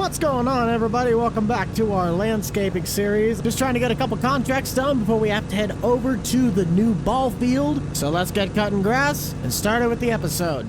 What's going on, everybody? Welcome back to our landscaping series. Just trying to get a couple contracts done before we have to head over to the new ball field. So let's get cutting grass and started with the episode.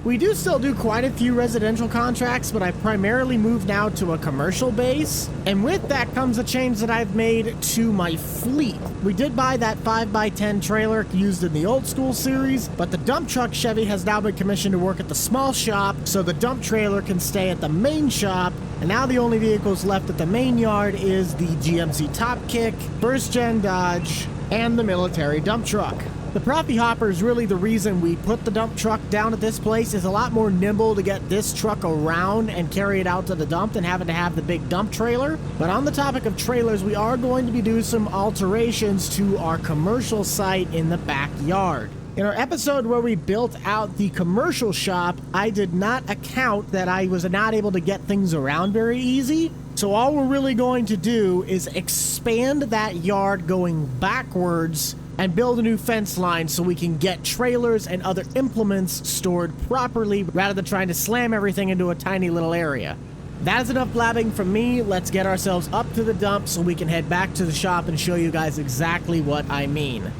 We do still do quite a few residential contracts, but I primarily moved now to a commercial base. And with that comes a change that I've made to my fleet. We did buy that 5x10 trailer used in the old school series, but the dump truck Chevy has now been commissioned to work at the small shop, so the dump trailer can stay at the main shop. And now the only vehicles left at the main yard is the GMC Top Kick, first gen Dodge, and the military dump truck. The Proppy Hopper is really the reason we put the dump truck down at this place. It's a lot more nimble to get this truck around and carry it out to the dump than having to have the big dump trailer. But on the topic of trailers, we are going to be doing some alterations to our commercial site in the backyard. In our episode where we built out the commercial shop, I did not account that I was not able to get things around very easy. So all we're really going to do is expand that yard going backwards and build a new fence line so we can get trailers and other implements stored properly rather than trying to slam everything into a tiny little area. That is enough blabbing from me. Let's get ourselves up to the dump so we can head back to the shop and show you guys exactly what I mean.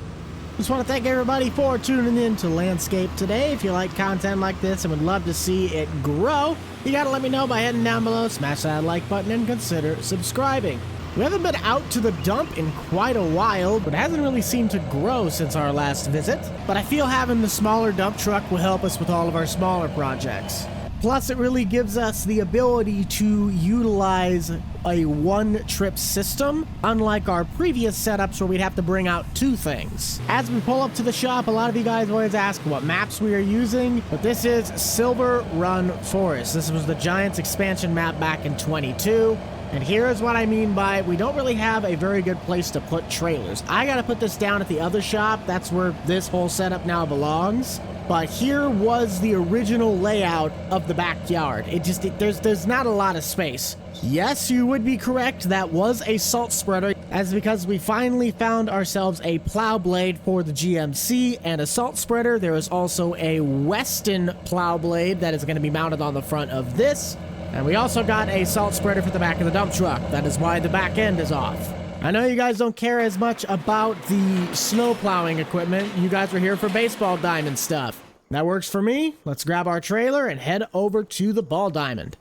Just want to thank everybody for tuning in to Landscape today. If you like content like this and would love to see it grow, you gotta let me know by heading down below, smash that like button, and consider subscribing. We haven't been out to the dump in quite a while, but it hasn't really seemed to grow since our last visit. But I feel having the smaller dump truck will help us with all of our smaller projects. Plus, it really gives us the ability to utilize a one-trip system, unlike our previous setups where we'd have to bring out two things. As we pull up to the shop, a lot of you guys always ask what maps we are using, but this is Silver Run Forest. This was the Giants expansion map back in 22. And here is what I mean by we don't really have a very good place to put trailers. I gotta put this down at the other shop. That's where this whole setup now belongs. But here was the original layout of the backyard. There's not a lot of space. Yes, you would be correct. That was a salt spreader. As because we finally found ourselves a plow blade for the GMC and a salt spreader, there is also a Weston plow blade that is going to be mounted on the front of this. And we also got a salt spreader for the back of the dump truck. That is why the back end is off. I know you guys don't care as much about the snow plowing equipment. You guys were here for baseball diamond stuff. That works for me. Let's grab our trailer and head over to the ball diamond.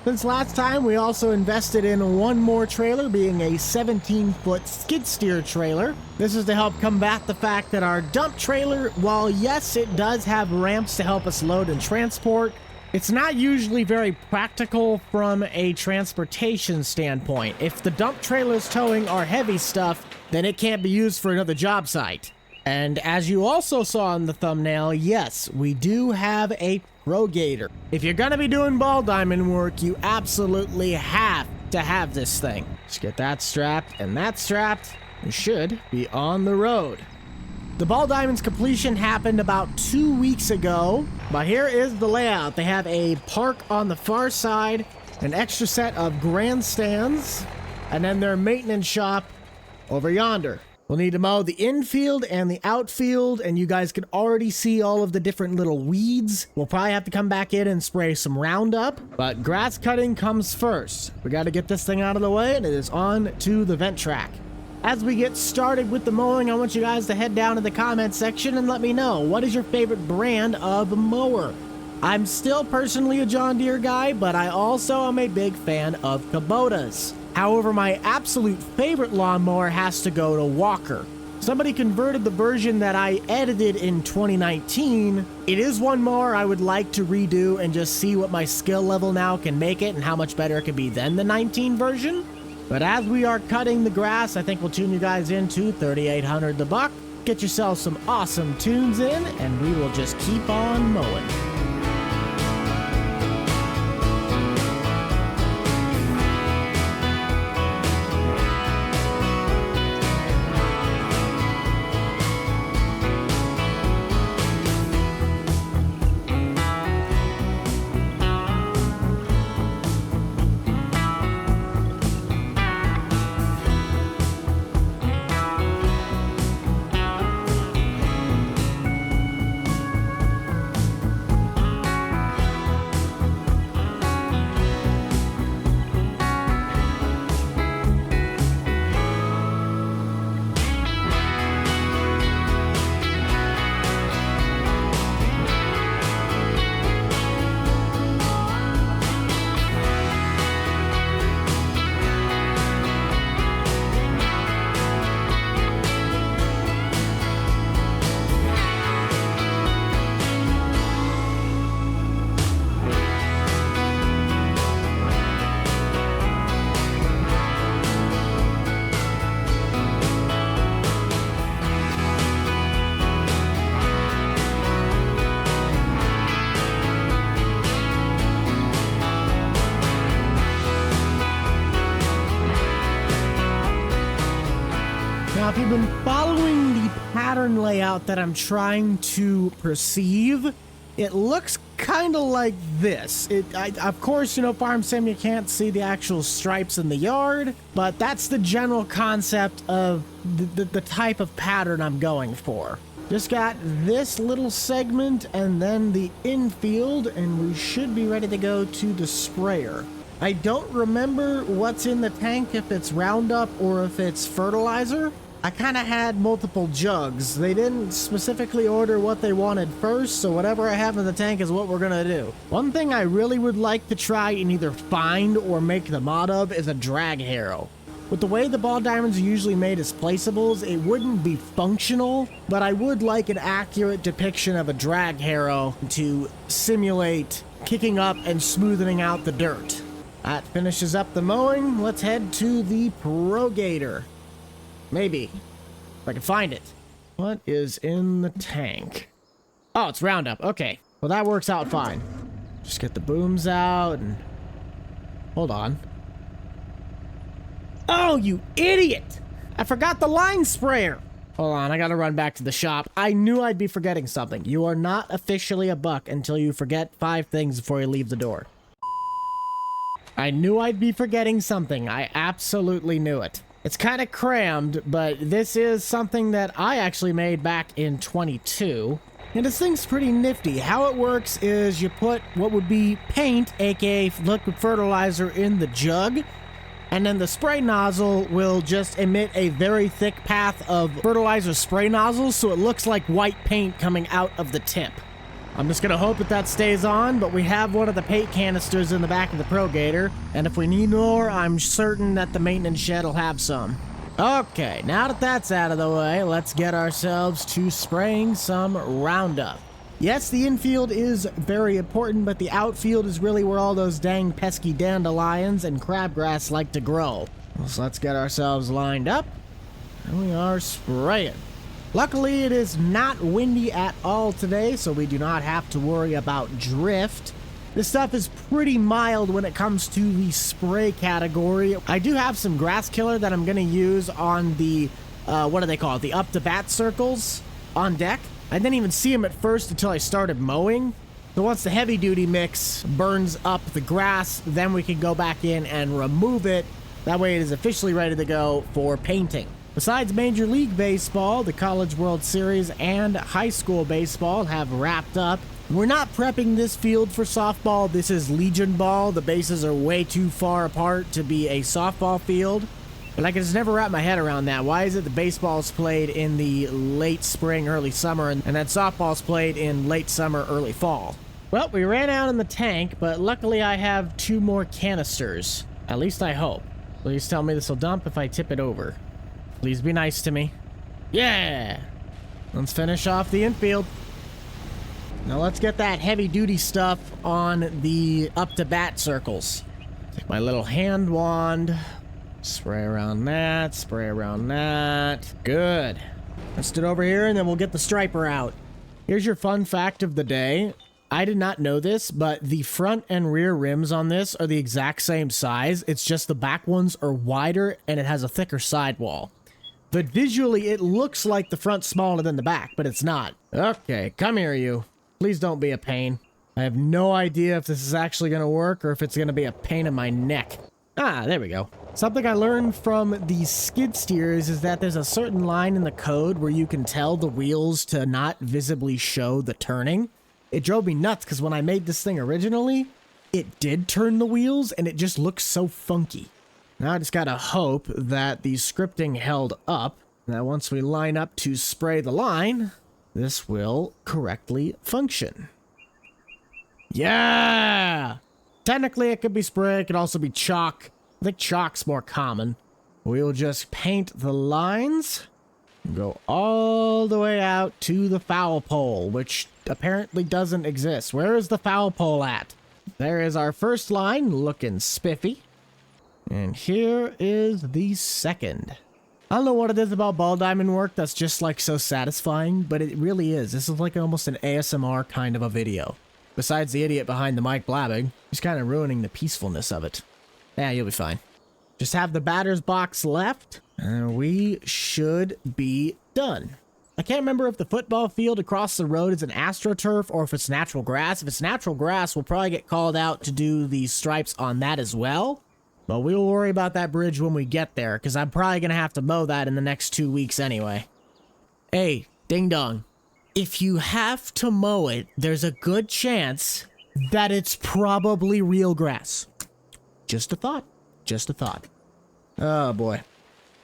Since last time, we also invested in one more trailer, being a 17-foot skid steer trailer. This is to help combat the fact that our dump trailer, while yes, it does have ramps to help us load and transport, it's not usually very practical from a transportation standpoint. If the dump trailer's towing our heavy stuff, then it can't be used for another job site. And as you also saw in the thumbnail, yes, we do have a Pro Gator. If you're gonna be doing ball diamond work, you absolutely have to have this thing. Just get that strapped and that strapped. You should be on the road. The ball diamond's completion happened about 2 weeks ago, but here is the layout. They have a park on the far side, an extra set of grandstands, and then their maintenance shop over yonder. We'll need to mow the infield and the outfield, and you guys can already see all of the different little weeds. We'll probably have to come back in and spray some Roundup, but grass cutting comes first. We got to get this thing out of the way, and it is on to the vent track. As we get started with the mowing, I want you guys to head down to the comment section and let me know, what is your favorite brand of mower? I'm still personally a John Deere guy, but I also am a big fan of Kubotas. However, my absolute favorite lawnmower has to go to Walker. Somebody converted the version that I edited in 2019. It is one mower I would like to redo and just see what my skill level now can make it and how much better it can be than the 19 version. But as we are cutting the grass, I think we'll tune you guys into 3800 the buck. Get yourself some awesome tunes in, and we will just keep on mowing. Now, if you've been following the pattern layout that I'm trying to perceive, it looks kind of like this. Of course, you know, Farm Sim, you can't see the actual stripes in the yard, but that's the general concept of the type of pattern I'm going for. Just got this little segment and then the infield, and we should be ready to go to the sprayer. I don't remember what's in the tank, if it's Roundup or if it's fertilizer. I kind of had multiple jugs. They didn't specifically order what they wanted first, so whatever I have in the tank is what we're gonna do. One thing I really would like to try and either find or make the mod of is a drag harrow. With the way the ball diamonds are usually made as placeables, it wouldn't be functional, but I would like an accurate depiction of a drag harrow to simulate kicking up and smoothing out the dirt. That finishes up the mowing. Let's head to the Progator. Maybe. If I can find it. What is in the tank? Oh, it's Roundup. Okay. Well, that works out fine. Just get the booms out and... Hold on. Oh, you idiot! I forgot the line sprayer! Hold on, I gotta run back to the shop. I knew I'd be forgetting something. You are not officially a buck until you forget 5 things before you leave the door. I knew I'd be forgetting something. I absolutely knew it. It's kind of crammed, but this is something that I actually made back in 22. And this thing's pretty nifty. How it works is you put what would be paint, aka liquid fertilizer, in the jug, and then the spray nozzle will just emit a very thick path of fertilizer spray nozzles, so it looks like white paint coming out of the tip. I'm just gonna hope that stays on, but we have one of the paint canisters in the back of the Progator, and if we need more, I'm certain that the maintenance shed will have some. Okay, now that that's out of the way, let's get ourselves to spraying some Roundup. Yes, the infield is very important, but the outfield is really where all those dang pesky dandelions and crabgrass like to grow. So let's get ourselves lined up, and we are spraying. Luckily, it is not windy at all today, so we do not have to worry about drift. This stuff is pretty mild when it comes to the spray category. I do have some grass killer that I'm going to use on the, what do they call it? The up-to-bat circles on deck. I didn't even see them at first until I started mowing. So once the heavy-duty mix burns up the grass, then we can go back in and remove it. That way it is officially ready to go for painting. Besides Major League Baseball, the College World Series and high school baseball have wrapped up. We're not prepping this field for softball. This is Legion Ball. The bases are way too far apart to be a softball field. But I can just never wrap my head around that. Why is it the baseball's played in the late spring, early summer, and then softball's played in late summer, early fall? Well, we ran out in the tank, but luckily I have 2 more canisters. At least I hope. Please tell me this will dump if I tip it over. Please be nice to me. Yeah! Let's finish off the infield. Now let's get that heavy-duty stuff on the up-to-bat circles. Take my little hand wand. Spray around that, spray around that. Good. Let's do it over here, and then we'll get the striper out. Here's your fun fact of the day. I did not know this, but the front and rear rims on this are the exact same size. It's just the back ones are wider, and it has a thicker sidewall. But visually, it looks like the front's smaller than the back, but it's not. Okay, come here, you. Please don't be a pain. I have no idea if this is actually going to work or if it's going to be a pain in my neck. Ah, there we go. Something I learned from the skid steers is that there's a certain line in the code where you can tell the wheels to not visibly show the turning. It drove me nuts because when I made this thing originally, it did turn the wheels and it just looks so funky. Now I just gotta hope that the scripting held up, that once we line up to spray the line, this will correctly function. Yeah! Technically it could be spray, it could also be chalk. I think chalk's more common. We'll just paint the lines, go all the way out to the foul pole, which apparently doesn't exist. Where is the foul pole at? There is our first line, looking spiffy. And here is the second. I don't know what it is about ball diamond work that's just like so satisfying, but it really is. This is like almost an ASMR kind of a video. Besides the idiot behind the mic blabbing, he's kind of ruining the peacefulness of it. Yeah, you'll be fine. Just have the batter's box left, and we should be done. I can't remember if the football field across the road is an AstroTurf or if it's natural grass. If it's natural grass, we'll probably get called out to do the stripes on that as well. But we will worry about that bridge when we get there, because I'm probably going to have to mow that in the next 2 weeks anyway. Hey, ding dong. If you have to mow it, there's a good chance that it's probably real grass. Just a thought. Just a thought. Oh boy.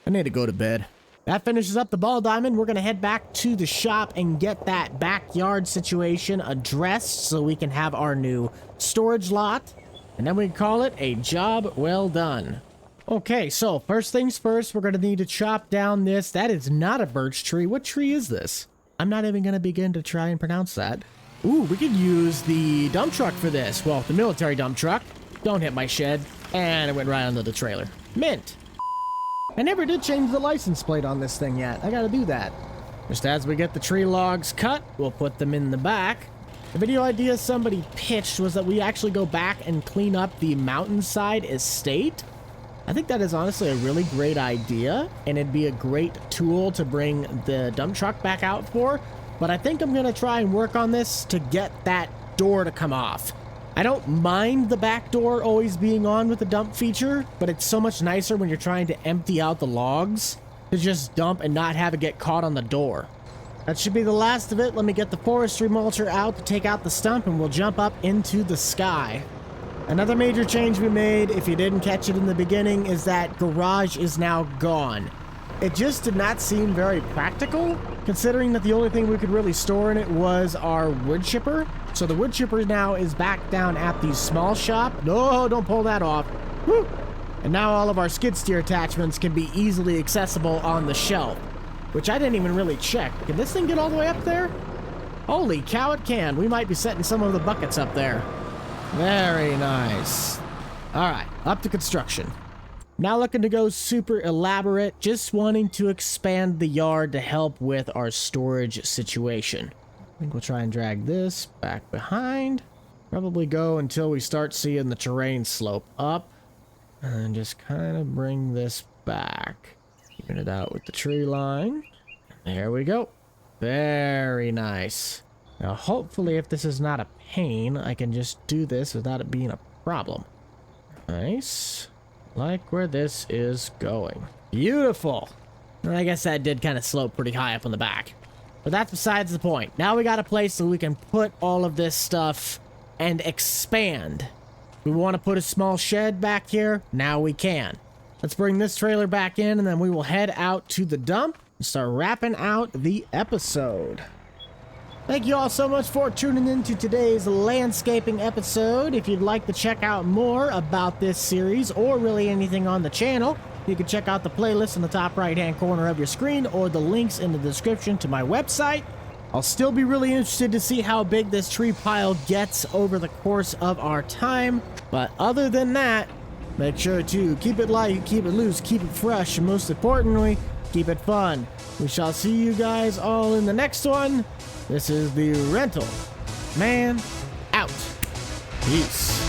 I need to go to bed. That finishes up the ball diamond. We're going to head back to the shop and get that backyard situation addressed so we can have our new storage lot. And then we can call it a job well done. Okay, so first things first, we're going to need to chop down this. That is not a birch tree. What tree is this? I'm not even going to begin to try and pronounce that. Ooh, we could use the dump truck for this. Well, the military dump truck. Don't hit my shed. And it went right under the trailer. Mint. I never did change the license plate on this thing yet. I gotta do that. Just as we get the tree logs cut, we'll put them in the back. The video idea somebody pitched was that we actually go back and clean up the mountainside estate. I think that is honestly a really great idea, and it'd be a great tool to bring the dump truck back out for. But I think I'm gonna try and work on this to get that door to come off. I don't mind the back door always being on with the dump feature, but it's so much nicer when you're trying to empty out the logs to just dump and not have it get caught on the door. That should be the last of it. Let me get the forestry mulcher out to take out the stump, and we'll jump up into the sky. Another major change we made, if you didn't catch it in the beginning, is that garage is now gone. It just did not seem very practical, considering that the only thing we could really store in it was our wood chipper. So the wood chipper now is back down at the small shop. No, don't pull that off. Woo! And now all of our skid steer attachments can be easily accessible on the shelf, which I didn't even really check. Can this thing get all the way up there? Holy cow, it can. We might be setting some of the buckets up there. Very nice. All right, up to construction. Not looking to go super elaborate, just wanting to expand the yard to help with our storage situation. I think we'll try and drag this back behind. Probably go until we start seeing the terrain slope up. And just kind of bring this back. Even it out with the tree line. There we go. Very nice. Now hopefully if this is not a pain, I can just do this without it being a problem. Nice. Like where this is going. Beautiful. And I guess that did kind of slope pretty high up on the back. But that's besides the point. Now we got a place so we can put all of this stuff and expand. We want to put a small shed back here. Now we can. Let's bring this trailer back in, and then we will head out to the dump and start wrapping out the episode. Thank you all so much for tuning in to today's landscaping episode. If you'd like to check out more about this series or really anything on the channel, you can check out the playlist in the top right-hand corner of your screen or the links in the description to my website. I'll still be really interested to see how big this tree pile gets over the course of our time. But other than that, make sure to keep it light, keep it loose, keep it fresh, and most importantly, keep it fun. We shall see you guys all in the next one. This is the Rental Man out. Peace.